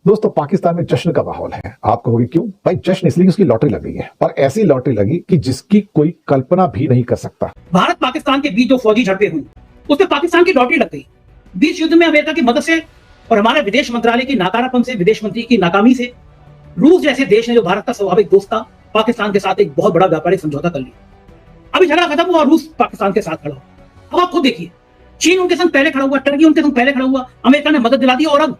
दोस्तों पाकिस्तान में जश्न का माहौल है। आप कहोगे क्यों? भाई जश्न इसलिए कि उसकी लॉटरी लग गई है, और ऐसी लॉटरी लगी कि जिसकी कोई कल्पना भी नहीं कर सकता। भारत पाकिस्तान के बीच जो फौजी झड़पें हुई उसमें पाकिस्तान की लॉटरी लग गई। बीच युद्ध में अमेरिका की मदद से और हमारे विदेश मंत्रालय की नाकारापन से, विदेश मंत्री की नाकामी से रूस जैसे देश ने, जो भारत का स्वाभाविक दोस्त था, पाकिस्तान के साथ एक बहुत बड़ा व्यापारिक समझौता कर लिया। अभी झगड़ा खत्म हुआ और रूस पाकिस्तान के साथ खड़ा हो। अब आप खुद देखिए, चीन उनके संग पहले खड़ा हुआ, टर्की उनके संग पहले खड़ा हुआ, अमेरिका ने मदद दिला दी और अब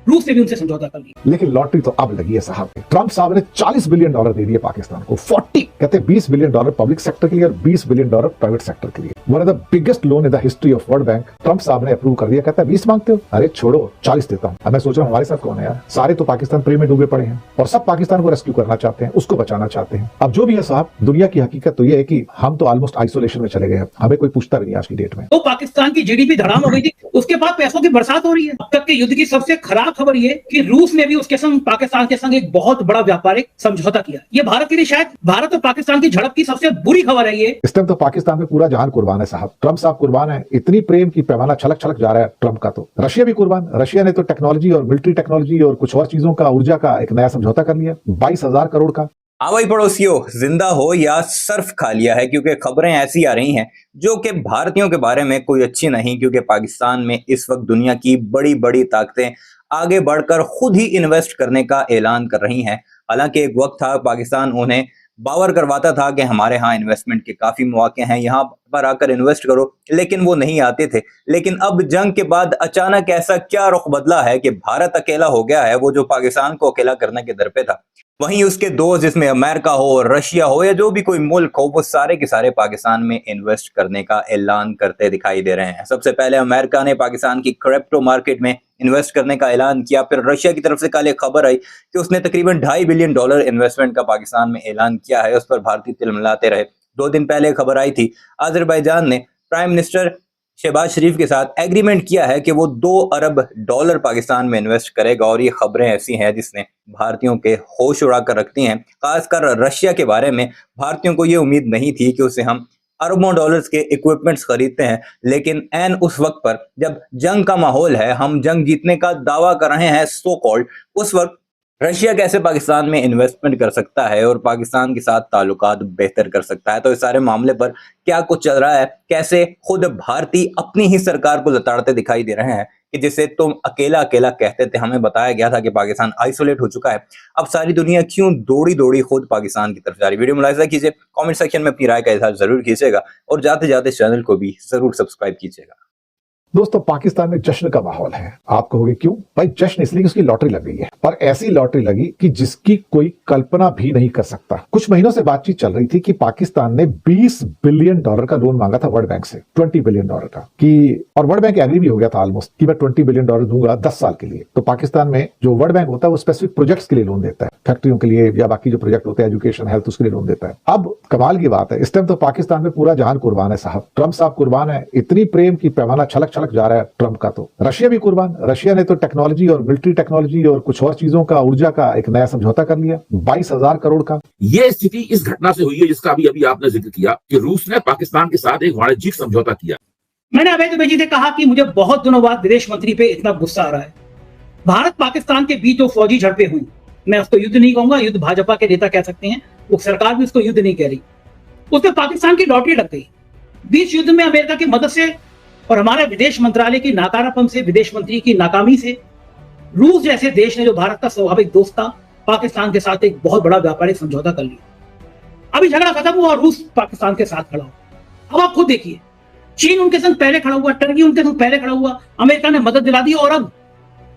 रूस से भी उनसे समझौता कर लिया। लेकिन लॉटरी तो अब लगी है साहब। ट्रंप साहब ने $40 बिलियन दे दिए पाकिस्तान को। 40 कहते हैं $20 बिलियन पब्लिक सेक्टर के लिए और $20 बिलियन प्राइवेट सेक्टर के लिए। One of the biggest loan in the history of world bank Trump साहब ने अप्रूव कर दिया। कहता है 20 मांगते हो, अरे छोड़ो 40 देता हूं। अब मैं सोच रहा हूं हमारे साथ कौन है यार? सारे तो पाकिस्तान प्रेम में डूबे पड़े हैं और सब पाकिस्तान को रेस्क्यू करना चाहते हैं, उसको बचाना चाहते हैं। अब जो भी है साहब, दुनिया की हकीकत तो यह है कि हम तो ऑलमोस्ट आइसोलेशन में चले गए हैं। हमें कोई पूछता भी नहीं आज की डेट में। तो पाकिस्तान की जीडीपी धड़ाम हो गई थी, उसके बाद पैसों की बरसात हो रही है। अब तक के युद्ध की सबसे खराब खबर ये कि रूस ने भी उसके संग, पाकिस्तान के संग एक बहुत बड़ा व्यापारिक समझौता किया। ये भारत के लिए शायद भारत और पाकिस्तान की झड़प की सबसे बुरी खबर है। ये इस टाइम तो पाकिस्तान में पूरा जहान कुर्बान है साहब। ट्रंप साहब कुर्बान है। इतनी प्रेम की पैमाना छलक छलक जा रहा है ट्रंप का। तो रशिया भी कुर्बान। रशिया ने तो टेक्नोलॉजी और मिलिट्री टेक्नोलॉजी और कुछ और चीजों का, ऊर्जा का एक नया समझौता कर लिया 22,000 करोड़ का। हाँ भाई पड़ोसियों, जिंदा हो या सर्फ खा लिया है, क्योंकि खबरें ऐसी आ रही हैं जो कि भारतीयों के बारे में कोई अच्छी नहीं। क्योंकि पाकिस्तान में इस वक्त दुनिया की बड़ी बड़ी ताकतें आगे बढ़कर खुद ही इन्वेस्ट करने का ऐलान कर रही हैं। हालांकि एक वक्त था पाकिस्तान उन्हें बावर करवाता था कि हमारे यहाँ इन्वेस्टमेंट के काफी मौके हैं, यहाँ पर आकर इन्वेस्ट करो, लेकिन वो नहीं आते थे। लेकिन अब जंग के बाद अचानक ऐसा क्या रुख बदला है कि भारत अकेला हो गया है, वो जो पाकिस्तान को अकेला करने के दर पे था। वहीं उसके दोस्त, जिसमें अमेरिका हो, रशिया हो या जो भी कोई मुल्क हो, वो सारे के सारे पाकिस्तान में इन्वेस्ट करने का ऐलान करते दिखाई दे रहे हैं। सबसे पहले अमेरिका ने पाकिस्तान की क्रिप्टो मार्केट में इन्वेस्ट करने का ऐलान किया। फिर रशिया की तरफ से कल एक खबर आई कि उसने तकरीबन $2.5 बिलियन इन्वेस्टमेंट का पाकिस्तान में ऐलान किया है। उस पर भारतीय तिलमिलाते रहे। 2 दिन पहले खबर आई थी, अजरबैजान ने प्राइम मिनिस्टर शहबाज शरीफ के साथ एग्रीमेंट किया है कि वो $2 अरब पाकिस्तान में इन्वेस्ट करेगा। और ये खबरें ऐसी हैं जिसने भारतीयों के होश उड़ा कर रखती हैं। खासकर रशिया के बारे में भारतीयों को ये उम्मीद नहीं थी कि उससे हम अरबों डॉलर्स के इक्विपमेंट्स खरीदते हैं। लेकिन एन उस वक्त पर जब जंग का माहौल है, हम जंग जीतने का दावा कर रहे हैं सो कॉल्ड, उस वक्त रशिया कैसे पाकिस्तान में इन्वेस्टमेंट कर सकता है और पाकिस्तान के साथ ताल्लुकात बेहतर कर सकता है। तो इस सारे मामले पर क्या कुछ चल रहा है, कैसे खुद भारतीय अपनी ही सरकार को लताड़ते दिखाई दे रहे हैं कि जिसे तुम अकेला अकेला कहते थे, हमें बताया गया था कि पाकिस्तान आइसोलेट हो चुका है, अब सारी दुनिया क्यों दौड़ी दौड़ी खुद पाकिस्तान की तरफ जा रही। वीडियो मुलाहिजा कीजिए, कमेंट सेक्शन में अपनी राय का इजहार जरूर कीजिएगा और जाते जाते चैनल को भी जरूर सब्सक्राइब कीजिएगा। दोस्तों पाकिस्तान में जश्न का माहौल है। आप कहोगे क्यों? भाई जश्न इसलिए कि उसकी लॉटरी लग गई है, और ऐसी लॉटरी लगी कि जिसकी कोई कल्पना भी नहीं कर सकता। कुछ महीनों से बातचीत चल रही थी कि पाकिस्तान ने $20 बिलियन का लोन मांगा था वर्ल्ड बैंक से, $20 बिलियन का, कि और वर्ल्ड बैंक एग्री भी हो गया था ऑलमोस्ट कि मैं $20 बिलियन दूंगा 10 साल के लिए। तो पाकिस्तान में जो वर्ल्ड बैंक होता है वो स्पेसिफिक प्रोजेक्ट्स के लिए लोन देता है, फैक्ट्रियों के लिए या बाकी जो प्रोजेक्ट होते हैं, एजुकेशन, हेल्थ, उसके लिए लोन देता है। अब कमाल की बात है, इस टाइम तो पाकिस्तान में पूरा जहान कुर्बान है साहब। ट्रंप साहब कुर्बान है। इतनी प्रेम की पैमाना छलक छलक जा रहा है ट्रंप का। तो रशिया भी कुर्बान। रशिया ने तो टेक्नोलॉजी और मिलिट्री टेक्नोलॉजी और कुछ और चीजों का, ऊर्जा का एक नया समझौता कर लिया 22,000 करोड़ का। ये स्थिति इस घटना से हुई है जिसका अभी आपने जिक्र किया कि रूस ने पाकिस्तान के साथ एक वाणिज्यिक समझौता किया। मैंने अवैध दुबे जी से कहा कि मुझे बहुत दिनों बाद विदेश मंत्री पे इतना गुस्सा आ रहा है। भारत पाकिस्तान के बीच जो फौजी झड़पें हुई, मैं उसको युद्ध नहीं कहूंगा, युद्ध भाजपा के नेता कह सकते हैं, वो सरकार भी उसको युद्ध नहीं कह रही। उसमें पाकिस्तान की लॉटरी लग गई। बीच युद्ध में अमेरिका की मदद से और हमारे विदेश मंत्रालय की नाकारापन से, विदेश मंत्री की नाकामी से रूस जैसे देश ने, जो भारत का स्वाभाविक दोस्त था, पाकिस्तान के साथ एक बहुत बड़ा व्यापारिक समझौता कर लिया। अभी झगड़ा खत्म हुआ और रूस पाकिस्तान के साथ खड़ा हो। अब आप खुद देखिए, चीन उनके संग पहले खड़ा हुआ, टर्की उनके संग पहले खड़ा हुआ, अमेरिका ने मदद दिला दी और अब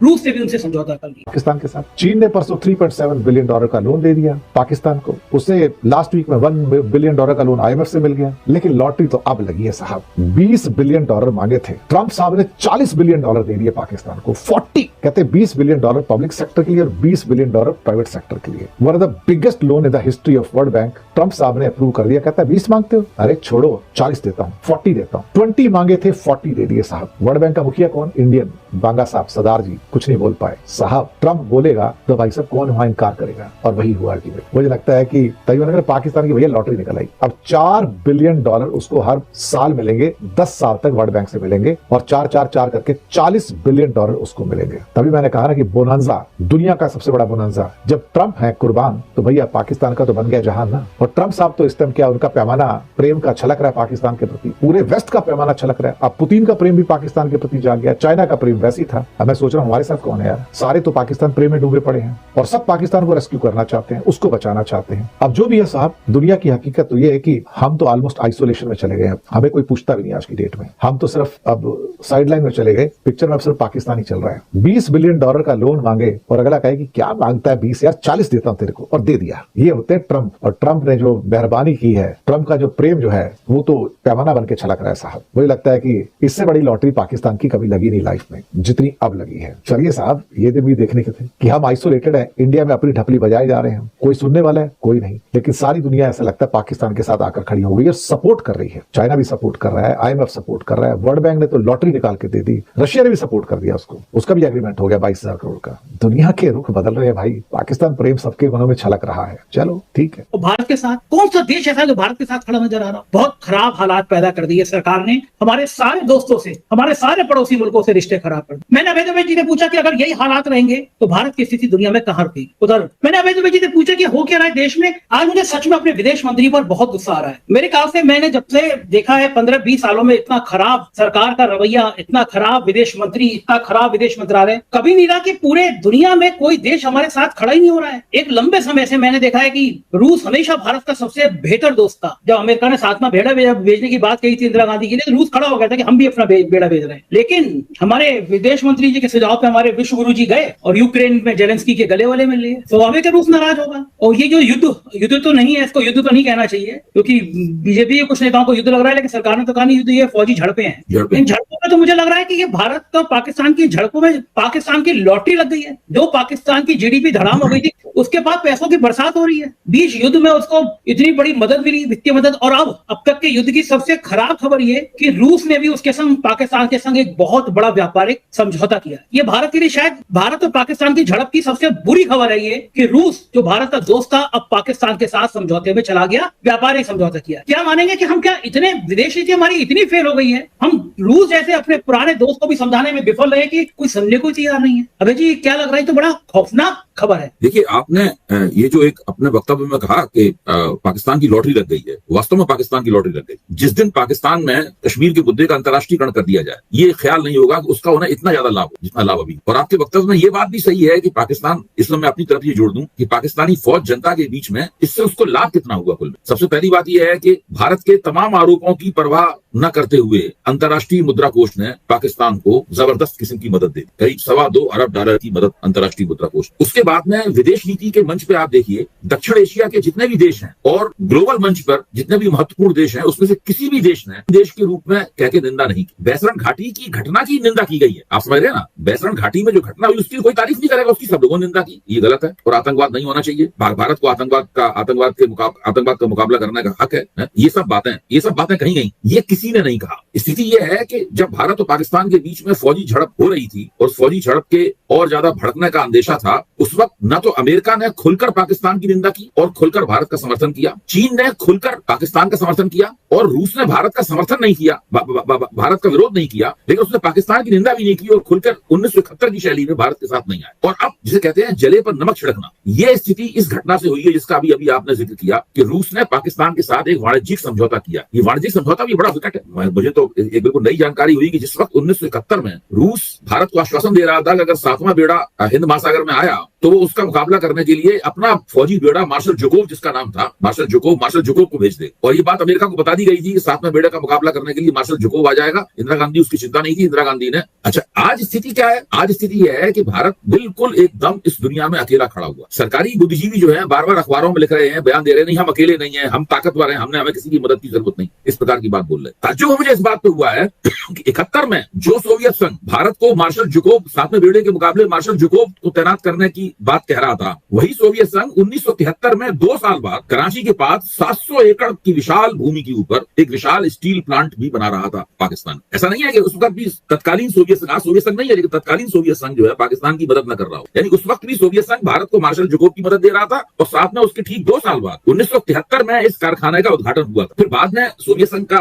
रूस से भी उनसे समझौता कर लिया। पाकिस्तान के साथ चीन ने परसों $3.7 बिलियन का लोन दे दिया पाकिस्तान को। उससे लास्ट वीक में $1 बिलियन का लोन IMF से मिल गया। लेकिन लॉटरी तो अब लगी है साहब। $20 बिलियन मांगे थे, ट्रंप साहब ने $40 बिलियन दे दिए पाकिस्तान को। 40 कहते हैं $20 बिलियन पब्लिक सेक्टर के लिए और $20 बिलियन प्राइवेट सेक्टर के लिए। One of the biggest loan in the history of world bank Trump साहब ने अप्रूव कर दिया। कहता है 20 मांगते हो, अरे छोड़ो 40 देता हूँ, 40 देता हूँ। 20 मांगे थे, 40 दे दिए साहब। वर्ल्ड बैंक का मुखिया कौन? इंडियन बांगा साहब, सरदार जी। कुछ नहीं बोल पाए। साहब ट्रंप बोलेगा तो भाई साहब कौन वहां इनकार करेगा, और वही हुआ अल्टीमेट। मुझे लगता है कि तकरीबन पाकिस्तान की भैया लॉटरी निकल आई। अब $4 बिलियन उसको हर साल मिलेंगे, 10 साल तक वर्ल्ड बैंक से मिलेंगे, और 4 करके $40 बिलियन उसको मिलेंगे। तभी मैंने कहा ना कि बोनांजा, दुनिया का सबसे बड़ा बोनांजा। जब ट्रंप है कुर्बान तो भैया पाकिस्तान का तो बन गया जहान ना। और ट्रंप साहब तो इस टाइम क्या, उनका पैमाना प्रेम का छलक रहा है पाकिस्तान के प्रति, पूरे वेस्ट का पैमाना छलक रहा है। अब पुतिन का प्रेम भी पाकिस्तान के प्रति जाग गया, चाइना का प्रेम वैसे ही था। अब मैं सोच रहा हूँ हमारे साथ कौन है यार, सारे तो पाकिस्तान प्रेम में डूबे पड़े हैं और सब पाकिस्तान को रेस्क्यू करना चाहते हैं, उसको बचाना चाहते हैं। अब जो भी है साहब, दुनिया की हकीकत तो ये है कि हम तो ऑलमोस्ट आइसोलेशन में चले गए हैं, हमें कोई पूछता भी नहीं आज की डेट में। हम तो सिर्फ अब साइडलाइन में चले गए, पिक्चर में अब सिर्फ पाकिस्तान ही चल रहा है। $20 बिलियन का लोन मांगे और अगला कहे कि क्या मांगता है 20 यार, 40 देता हूं तेरे को, और दे दिया। ये होते हैं ट्रंप। और ट्रंप ने जो मेहरबानी की है, ट्रंप का जो प्रेम जो है वो तो पैमाना बन के छलक रहा है साहब। मुझे लगता है कि इससे बड़ी लॉटरी पाकिस्तान की कभी लगी नहीं लाइफ में जितनी अब लगी है। चलिए साहब, ये दिन भी देखने के थे कि हम आइसोलेटेड है, इंडिया में अपनी ढपली बजाए जा रहे हैं, कोई सुनने वाला है कोई नहीं, लेकिन सारी दुनिया ऐसा लगता है पाकिस्तान के साथ आकर खड़ी हो गई है, सपोर्ट कर रही है। चाइना भी सपोर्ट कर रहा है, IMF सपोर्ट कर रहा है, वर्ल्ड बैंक ने तो लॉटरी निकाल के दे दी, रशिया ने भी सपोर्ट कर दिया उसको, उसका भी एग्रीमेंट हो गया 22,000 करोड़ का। दुनिया के रुख बदल रहे हैं भाई, पाकिस्तान प्रेम सबके मनों में छलक रहा है। चलो ठीक है। और भारत के साथ कौन सा देश ऐसा है जो भारत के साथ खड़ा नजर आ रहा? बहुत खराब हालात पैदा कर दिए सरकार ने, हमारे सारे दोस्तों से, हमारे सारे पड़ोसी मुल्कों से रिश्ते खराब कर दिए। मैंने अभय दुबे जी से पूछा कि अगर यही हालात रहेंगे तो भारत की स्थिति दुनिया में कहां रुकेगी। उधर मैंने अभय दुबे जी से पूछा कि हो क्या रहा है देश में। आज मुझे सच में अपने विदेश मंत्री पर बहुत गुस्सा आ रहा है। मेरे ख्याल से मैंने जब से देखा है 15-20 सालों में इतना खराब सरकार का रवैया, इतना खराब विदेश मंत्री, इतना खराब विदेश मंत्रालय कभी नहीं रहा कि पूरे दुनिया में कोई देश हमारे साथ खड़ा ही नहीं हो रहा है। एक लंबे समय से मैंने देखा है कि रूस हमेशा भारत का सबसे बेहतर दोस्त था। जब अमेरिका ने 7वां बेड़ा भेजने की बात कही थी इंदिरा गांधी के लिए, तो रूस खड़ा हो गया था कि हम भी अपना बेड़ा भेज रहे हैं। लेकिन हमारे विदेश मंत्री जी के सुझाव पे हमारे विश्व गुरु जी गए और यूक्रेन में जेलेंस्की के गले वाले मिल लिए। स्वाभाविक है रूस नाराज होगा। और ये जो युद्ध तो नहीं है, इसको युद्ध तो नहीं कहना चाहिए, क्योंकि बीजेपी के कुछ नेताओं को युद्ध लग रहा है, लेकिन सरकार ने तो कहा नहीं युद्ध, ये फौजी झड़पें हैं। इन झड़पों में तो मुझे लग रहा है कि ये भारत तो पाकिस्तान की झड़पों में पाकिस्तान की लॉटरी लग गई है। जो पाकिस्तान की GDP धड़ाम हो गई थी, उसके बाद पैसों की बरसात हो रही है। बीच युद्ध में उसको इतनी बड़ी मदद मिली, वित्तीय मदद। और अब तक के युद्ध की सबसे खराब खबर ये कि रूस ने भी उसके संग, पाकिस्तान के संग एक बहुत बड़ा व्यापारिक समझौता किया। ये भारत के लिए शायद भारत और पाकिस्तान की झड़प की सबसे बुरी खबर है ये कि रूस जो भारत का दोस्त था अब पाकिस्तान के साथ समझौते में चला गया, व्यापारिक समझौता किया। क्या मानेंगे कि हम क्या इतने विदेश नीति हमारी इतनी फेल हो गई है, हम रूस जैसे अपने पुराने दोस्त को भी समझाने में विफल रहे कि कोई समझने को तैयार नहीं है। अबे जी क्या लग रहा है, तो बड़ा खौफनाक खबर है। देखिए, आपने ये जो एक अपने वक्तव्य में कहा कि पाकिस्तान की लॉटरी लग गई है, वास्तव में पाकिस्तान की लॉटरी लग गई। जिस दिन पाकिस्तान में कश्मीर के मुद्दे का अंतर्राष्ट्रीयकरण कर दिया जाए, ये ख्याल नहीं होगा कि उसका उन्हें इतना ज्यादा लाभ हो जितना लाभ अभी। और आपके वक्तव्य में ये बात भी सही है कि पाकिस्तान, इसमें मैं अपनी तरफ ये जोड़ दूं कि पाकिस्तानी फौज जनता के बीच में इससे उसको लाभ कितना हुआ कुल में। सबसे पहली बात यह है कि भारत के तमाम आरोपों की परवाह न करते हुए अंतर्राष्ट्रीय मुद्रा कोष ने पाकिस्तान को जबरदस्त किस्म की मदद दी, करीब $2.25 अरब की मदद अंतर्राष्ट्रीय मुद्रा कोष। उसके बाद में विदेश नीति के मंच पे आप देखिए, दक्षिण एशिया के जितने भी देश हैं और ग्लोबल मंच पर जितने भी महत्वपूर्ण देश हैं, उसमें से किसी भी देश ने देश के रूप में कह के निंदा नहीं की। बैसरण घाटी की घटना की निंदा की गई है, आप समझ रहे हैं ना। बैसरण घाटी में जो घटना हुई उसकी कोई तारीफ नहीं करेगा, उसकी सब लोगों ने निंदा की। ये गलत है और आतंकवाद नहीं होना चाहिए। भारत को आतंकवाद का मुकाबला करने का हक है। ये सब बातें कही गई, ये किसी ने नहीं कहा। स्थिति यह है कि जब भारत और पाकिस्तान के बीच में फौजी झड़प हो रही थी और फौजी झड़प के और ज्यादा भड़कने का अंदेशा था, उस वक्त न तो अमेरिका ने खुलकर पाकिस्तान की निंदा की और खुलकर भारत का समर्थन किया, चीन ने खुलकर पाकिस्तान का समर्थन किया और रूस ने भारत का समर्थन नहीं किया, भारत का विरोध नहीं किया, लेकिन उसने पाकिस्तान की निंदा भी नहीं की और खुलकर 1971 की शैली में भारत के साथ नहीं आया। और अब जिसे कहते हैं जले पर नमक छिड़कना, यह स्थिति इस घटना से हुई है जिसका अभी आपने जिक्र किया कि रूस ने पाकिस्तान के साथ एक वाणिज्यिक समझौता किया। ये वाणिज्यिक समझौता भी बड़ा विकट है। मुझे तो एक बिल्कुल नई जानकारी हुई कि जिस वक्त 1971 में रूस भारत को आश्वासन दे रहा था कि अगर 7वां बेड़ा हिंद महासागर में आया तो वो उसका मुकाबला करने के लिए अपना फौजी बेड़ा मार्शल जोकोव, जिसका नाम था मार्शल जोकोव को भेज दे। और ये बात अमेरिका को बता दी गई थी कि 7वें बेड़े का मुकाबला करने के लिए मार्शल जोकोव आ जाएगा। इंदिरा गांधी उसकी चिंता नहीं थी, इंदिरा गांधी ने। अच्छा, आज स्थिति क्या है? आज स्थिति यह है कि भारत बिल्कुल एकदम इस दुनिया में अकेला खड़ा हुआ। सरकारी बुद्धिजीवी जो है बार बार अखबारों में लिख रहे हैं, बयान दे रहे हैं, नहीं हम अकेले नहीं है, हम ताकतवर हैं, हमें किसी की मदद की जरूरत नहीं, इस प्रकार की बात बोल रहे हैं। ताज्जुब मुझे इस बात पे हुआ है कि 71 में जो सोवियत संघ भारत को मार्शल जोकोव, 7वें बेड़े के मुकाबले मार्शल जोकोव को तैनात करने की बात कह रहा था, वही सोवियत संघ 1973 में 2 साल बाद कराची के पास 700 एकड़ की विशाल भूमि के ऊपर एक विशाल स्टील प्लांट भी बना रहा था पाकिस्तान। ऐसा नहीं है कि उस वक्त भी तत्कालीन सोवियत संघ नहीं है, लेकिन तत्कालीन सोवियत संघ जो है पाकिस्तान की मदद न कर रहा हो। यानी उस वक्त भी सोवियत संघ भारत को मार्शल जैकोब की मदद दे रहा था, और साथ में उसके ठीक 2 साल बाद 1973 में इस कारखाने का उद्घाटन हुआ था। फिर बाद में सोवियत संघ का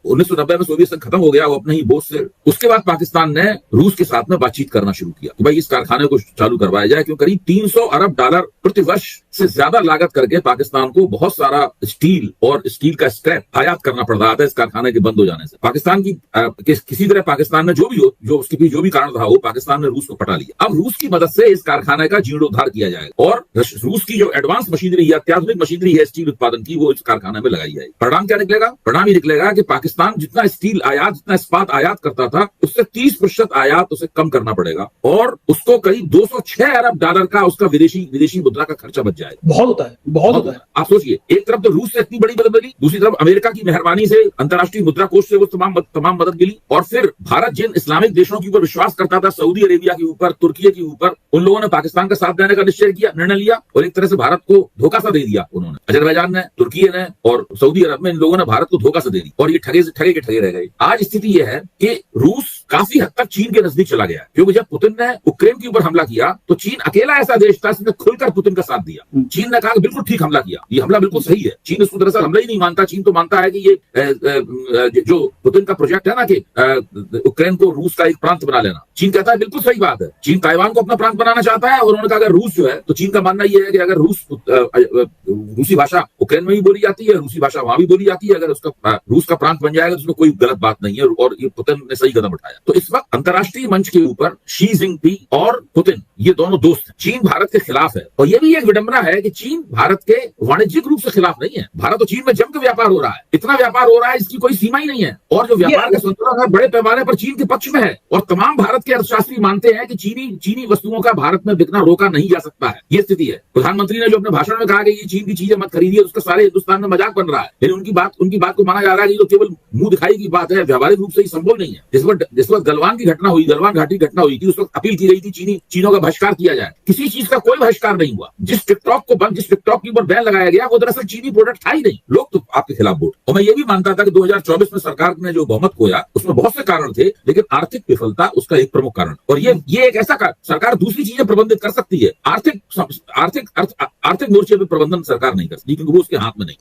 1990 में सोवियत संघ खत्म हो गया, वो अपने ही बोझ से। उसके बाद पाकिस्तान ने रूस के साथ में बातचीत करना शुरू किया कि भाई इस कारखाने को चालू करवाया जाए, क्योंकि करीब 300 अरब डॉलर प्रति वर्ष से ज्यादा लागत करके पाकिस्तान को बहुत सारा स्टील और स्टील का स्क्रैप आयात करना पड़ रहा था इस कारखाने के बंद हो जाने से। पाकिस्तान की किसी तरह पाकिस्तान में जो भी हो, जो उसके पीछे जो भी कारण रहा हो, पाकिस्तान ने रूस को पटा लिया। अब रूस की मदद से इस कारखाने का जीर्णोद्धार किया जाएगा, और रूस की जो एडवांस मशीनरी है, अत्याधुनिक मशीनरी है स्टील उत्पादन की, वो इस कारखाने में लगाई जाएगी। परिणाम क्या निकलेगा? परिणाम ये निकलेगा कि पाकिस्तान जितना स्टील आयात, जितना इस्पात आयात करता था, उससे 30% आयात उसे कम करना पड़ेगा, और उसको करीब 206 अरब डॉलर का उसका विदेशी मुद्रा का खर्चा बच जाएगा। बहुत होता है, बहुत होता है। आप सोचिए, एक तरफ तो रूस से इतनी बड़ी मदद मिली, दूसरी तरफ अमेरिका की मेहरबानी से अंतर्राष्ट्रीय मुद्रा कोष से वो तमाम मदद मिली, और फिर भारत जिन इस्लामिक देशों के ऊपर विश्वास करता था, सऊदी अरेबिया के ऊपर, तुर्की के ऊपर, उन लोगों ने पाकिस्तान का साथ देने का निर्णय लिया, और एक तरह से भारत को धोखा सा दे दिया उन्होंने। अजरबैजान ने, तुर्की ने और सऊदी अरब में इन लोगों ने भारत को धोखा सा दे दिया, और ये ठगे के ठगे रह गए। आज स्थिति यह है कि रूस काफी हद तक चीन के नजदीक चला गया, क्योंकि जब पुतिन ने यूक्रेन के ऊपर हमला किया तो चीन अकेला ऐसा देश था जिसने खुलकर पुतिन का साथ दिया। चीन ने कहा कि बिल्कुल ठीक हमला किया, ये हमला बिल्कुल सही है। चीन उसको दरअसल हमला ही नहीं मानता, चीन तो मानता है कि ये जो पुतिन का प्रोजेक्ट है ना, कि यूक्रेन को रूस का एक प्रांत बना लेना, चीन कहता है बिल्कुल सही बात है। चीन ताइवान को अपना प्रांत बनाना चाहता है, और उन्होंने कहा अगर रूस जो है, तो चीन का मानना यह है कि अगर रूसी भाषा यूक्रेन में भी बोली जाती है, रूसी भाषा वहां भी बोली जाती है, अगर उसका रूस का प्रांत बन जाएगा तो उसमें कोई गलत बात नहीं है, और ये पुतिन ने सही कदम उठाया। तो इस वक्त अंतर्राष्ट्रीय मंच के ऊपर शी जिनपिंग और पुतिन ये दोनों दोस्त हैं। चीन भारत के खिलाफ है, और ये भी एक विडंबना है कि चीन भारत के वाणिज्यिक रूप से खिलाफ नहीं है। भारत और चीन में जम के व्यापार हो रहा है, इतना व्यापार हो रहा है इसकी कोई सीमा ही नहीं है, और जो व्यापार का संतुलन है बड़े पैमाने पर चीन के पक्ष में है, और तमाम भारत के अर्थशास्त्री मानते हैं कि चीनी वस्तुओं का भारत में बिकना रोका नहीं जा सकता है। ये स्थिति है। प्रधानमंत्री ने जो अपने भाषण में कहा कि ये चीन की चीजें मत खरीदिए, उसका सारे हिंदुस्तान में मजाक बन रहा है, लेकिन उनकी बात को माना जा रहा है कि तो केवल मुंह दिखाई की बात है, व्यावहारिक रूप से ही संभव नहीं है। जिस वक्त गलवान घाटी घटना हुई थी, उस वक्त अपील की गई थी चीनों का बहिष्कार किया जाए। किसी चीज का कोई बहिष्कार नहीं हुआ। जिस टिकटॉक के ऊपर बैन लगाया गया, वो दरअसल चीनी प्रोडक्ट था ही नहीं। लोग तो आपके खिलाफ वोट। और मैं ये भी मानता था कि 2024 में सरकार ने जो बहुमत खोया, उसमें बहुत से कारण थे, लेकिन आर्थिक विफलता उसका एक प्रमुख कारण। और ये एक ऐसा सरकार दूसरी चीजें प्रबंधित कर सकती है, आर्थिक मोर्चे पर प्रबंधन सरकार नहीं कर सकती, क्योंकि वो उसके हाथ में नहीं।